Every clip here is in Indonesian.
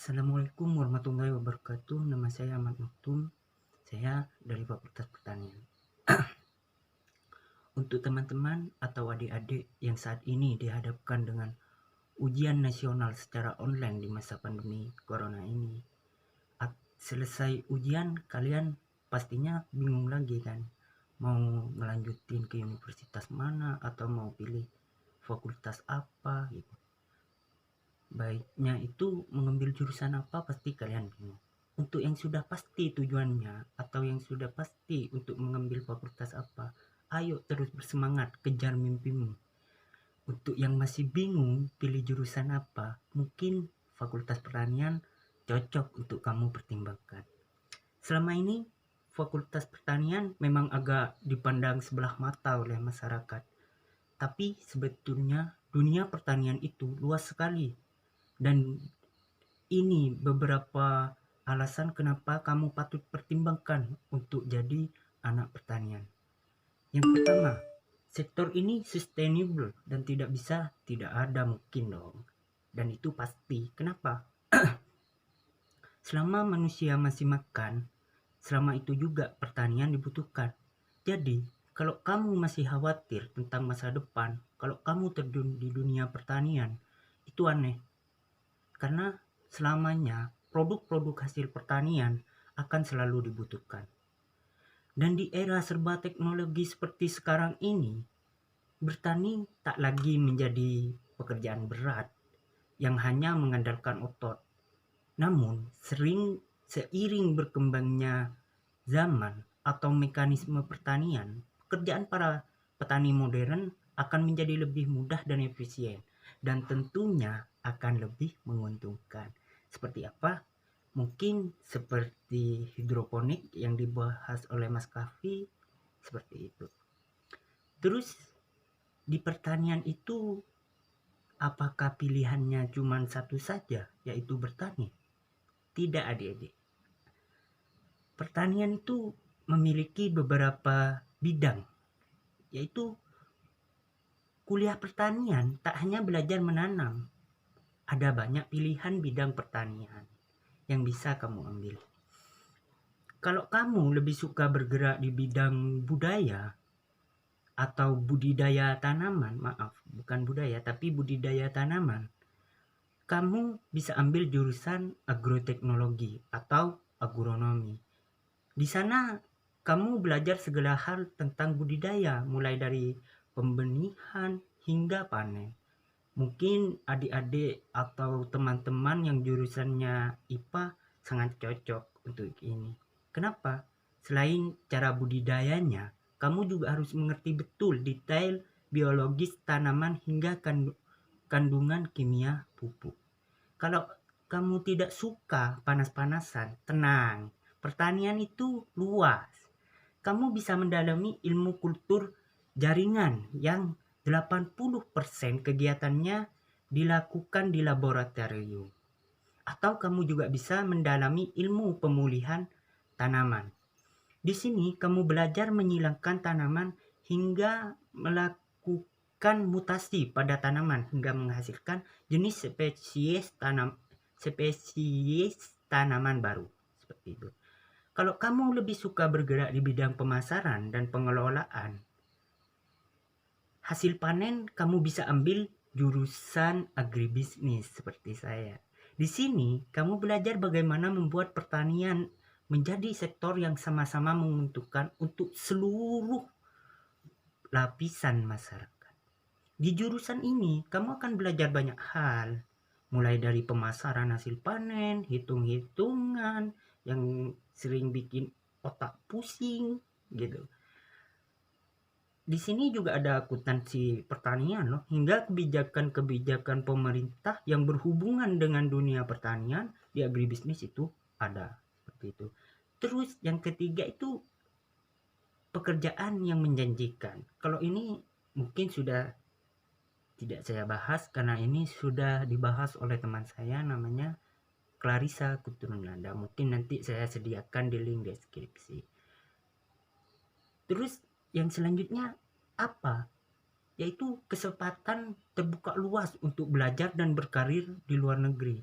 Assalamualaikum warahmatullahi wabarakatuh. Nama saya Ahmad Maktum. Saya dari Fakultas Pertanian. Untuk teman-teman atau adik-adik yang saat ini dihadapkan dengan ujian nasional secara online di masa pandemi corona ini. Selesai ujian, kalian pastinya bingung lagi kan? Mau ngelanjutin ke universitas mana atau mau pilih fakultas apa gitu. Baiknya itu mengambil jurusan apa, pasti kalian bingung. Untuk yang sudah pasti tujuannya atau yang sudah pasti untuk mengambil fakultas apa, ayo terus bersemangat kejar mimpimu. Untuk yang masih bingung pilih jurusan apa, mungkin fakultas pertanian cocok untuk kamu pertimbangkan. Selama ini fakultas pertanian memang agak dipandang sebelah mata oleh masyarakat, tapi sebetulnya dunia pertanian itu luas sekali. Dan ini beberapa alasan kenapa kamu patut pertimbangkan untuk jadi anak pertanian. Yang pertama, sektor ini sustainable dan tidak ada mungkin dong. Dan itu pasti. Kenapa? Selama manusia masih makan, selama itu juga pertanian dibutuhkan. Jadi, kalau kamu masih khawatir tentang masa depan, kalau kamu terjun di dunia pertanian, itu aneh. Karena selamanya produk-produk hasil pertanian akan selalu dibutuhkan. Dan di era serba teknologi seperti sekarang ini, bertani tak lagi menjadi pekerjaan berat yang hanya mengandalkan otot. Namun, seiring berkembangnya zaman atau mekanisme pertanian, pekerjaan para petani modern akan menjadi lebih mudah dan efisien, dan tentunya akan lebih menguntungkan. Seperti apa? Mungkin seperti hidroponik yang dibahas oleh Mas Kafi, seperti itu. Terus di pertanian itu, apakah pilihannya cuma satu saja, yaitu bertani? Tidak, adik-adik. Pertanian itu memiliki beberapa bidang, yaitu kuliah pertanian tak hanya belajar menanam. Ada banyak pilihan bidang pertanian yang bisa kamu ambil. Kalau kamu lebih suka bergerak di bidang budaya atau budidaya tanaman, bukan budaya tapi budidaya tanaman, kamu bisa ambil jurusan agroteknologi atau agronomi. Di sana kamu belajar segala hal tentang budidaya, mulai dari pembenihan hingga panen. Mungkin adik-adik atau teman-teman yang jurusannya IPA sangat cocok untuk ini. Kenapa? Selain cara budidayanya, kamu juga harus mengerti betul detail biologis tanaman hingga kandungan kimia pupuk. Kalau kamu tidak suka panas-panasan, tenang. Pertanian itu luas. Kamu bisa mendalami ilmu kultur jaringan yang 80% kegiatannya dilakukan di laboratorium. Atau kamu juga bisa mendalami ilmu pemulihan tanaman. Di sini kamu belajar menyilangkan tanaman hingga melakukan mutasi pada tanaman hingga menghasilkan jenis spesies tanaman baru. Seperti itu. Kalau kamu lebih suka bergerak di bidang pemasaran dan pengelolaan, hasil panen kamu bisa ambil jurusan agribisnis seperti saya. Di sini kamu belajar bagaimana membuat pertanian menjadi sektor yang sama-sama menguntungkan untuk seluruh lapisan masyarakat. Di jurusan ini kamu akan belajar banyak hal, mulai dari pemasaran hasil panen, hitung-hitungan yang sering bikin otak pusing gitu. Di sini juga ada akuntansi pertanian loh, hingga kebijakan-kebijakan pemerintah yang berhubungan dengan dunia pertanian di agribisnis itu ada seperti itu. Terus yang ketiga itu pekerjaan yang menjanjikan. Kalau ini mungkin sudah tidak saya bahas karena ini sudah dibahas oleh teman saya namanya Clarissa Kuturunanda. Mungkin nanti saya sediakan di link deskripsi. Terus yang selanjutnya apa? Yaitu kesempatan terbuka luas untuk belajar dan berkarir di luar negeri.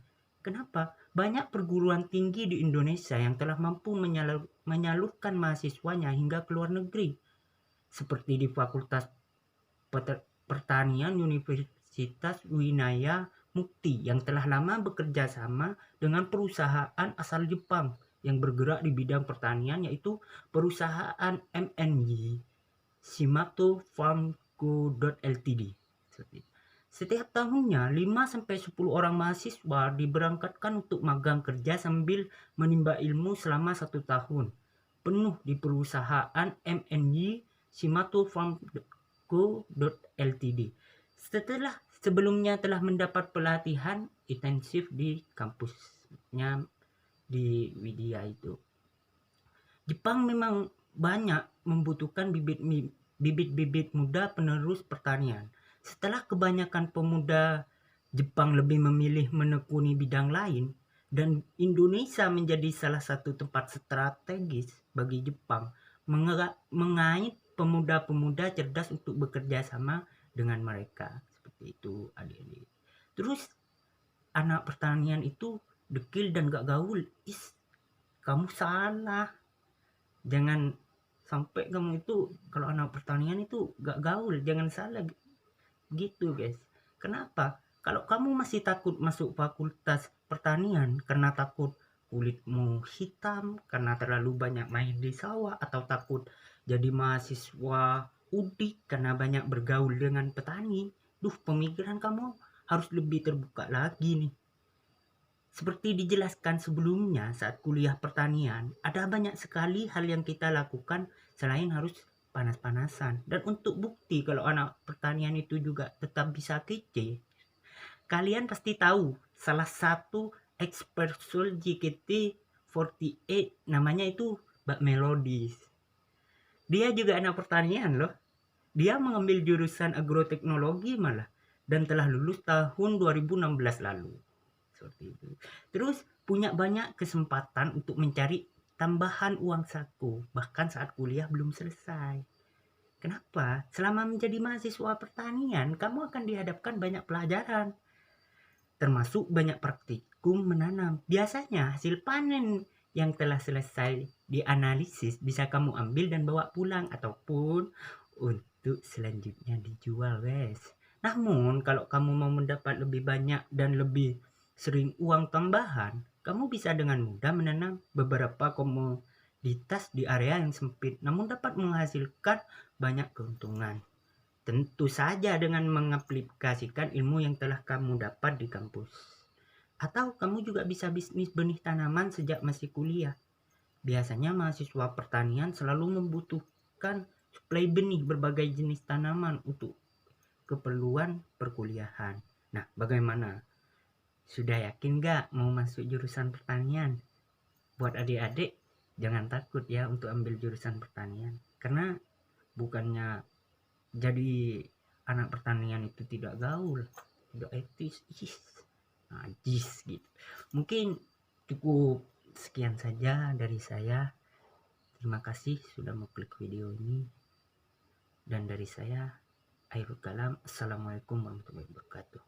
Kenapa? Banyak perguruan tinggi di Indonesia yang telah mampu menyalurkan mahasiswanya hingga ke luar negeri, seperti di Fakultas Pertanian Universitas Winaya Mukti yang telah lama bekerja sama dengan perusahaan asal Jepang yang bergerak di bidang pertanian, yaitu perusahaan MNY Shimato Farm Co. Ltd. Setiap tahunnya 5-10 orang mahasiswa diberangkatkan untuk magang kerja sambil menimba ilmu selama 1 tahun penuh di perusahaan MNY Shimato Farm Co. Ltd. Sebelumnya telah mendapat pelatihan intensif di kampusnya di Widya itu. Jepang memang banyak membutuhkan bibit-bibit muda penerus pertanian. Setelah kebanyakan pemuda Jepang lebih memilih menekuni bidang lain, dan Indonesia menjadi salah satu tempat strategis bagi Jepang mengait pemuda-pemuda cerdas untuk bekerja sama dengan mereka. Seperti itu, adik-adik. Terus anak pertanian itu dekil dan gak gaul. Kamu salah. Jangan sampai kamu itu kalau anak pertanian itu gak gaul, jangan salah gitu guys. Kenapa? Kalau kamu masih takut masuk fakultas pertanian karena takut kulitmu hitam, karena terlalu banyak main di sawah, atau takut jadi mahasiswa udik karena banyak bergaul dengan petani, pemikiran kamu harus lebih terbuka lagi nih. Seperti dijelaskan sebelumnya, saat kuliah pertanian, ada banyak sekali hal yang kita lakukan selain harus panas-panasan. Dan untuk bukti kalau anak pertanian itu juga tetap bisa kece, kalian pasti tahu salah satu expert soul JKT48 namanya itu Mbak Melodies. Dia juga anak pertanian loh. Dia mengambil jurusan agroteknologi malah dan telah lulus tahun 2016 lalu. Seperti itu. Terus punya banyak kesempatan untuk mencari tambahan uang saku bahkan saat kuliah belum selesai. Kenapa? Selama menjadi mahasiswa pertanian, kamu akan dihadapkan banyak pelajaran, termasuk banyak praktikum menanam. Biasanya hasil panen yang telah selesai dianalisis bisa kamu ambil dan bawa pulang ataupun untuk selanjutnya dijual, guys. Namun kalau kamu mau mendapat lebih banyak dan lebih sering uang tambahan, kamu bisa dengan mudah menanam beberapa komoditas di area yang sempit namun dapat menghasilkan banyak keuntungan. Tentu saja dengan mengaplikasikan ilmu yang telah kamu dapat di kampus. Atau kamu juga bisa bisnis benih tanaman sejak masih kuliah. Biasanya mahasiswa pertanian selalu membutuhkan suplai benih berbagai jenis tanaman untuk keperluan perkuliahan. Nah, bagaimana? Sudah yakin gak mau masuk jurusan pertanian? Buat adik-adik, jangan takut ya untuk ambil jurusan pertanian. Karena bukannya jadi anak pertanian itu tidak gaul, tidak etis, najis gitu. Mungkin cukup sekian saja dari saya. Terima kasih sudah mengklik video ini. Dan dari saya, Akhirul Kalam. Assalamualaikum warahmatullahi wabarakatuh.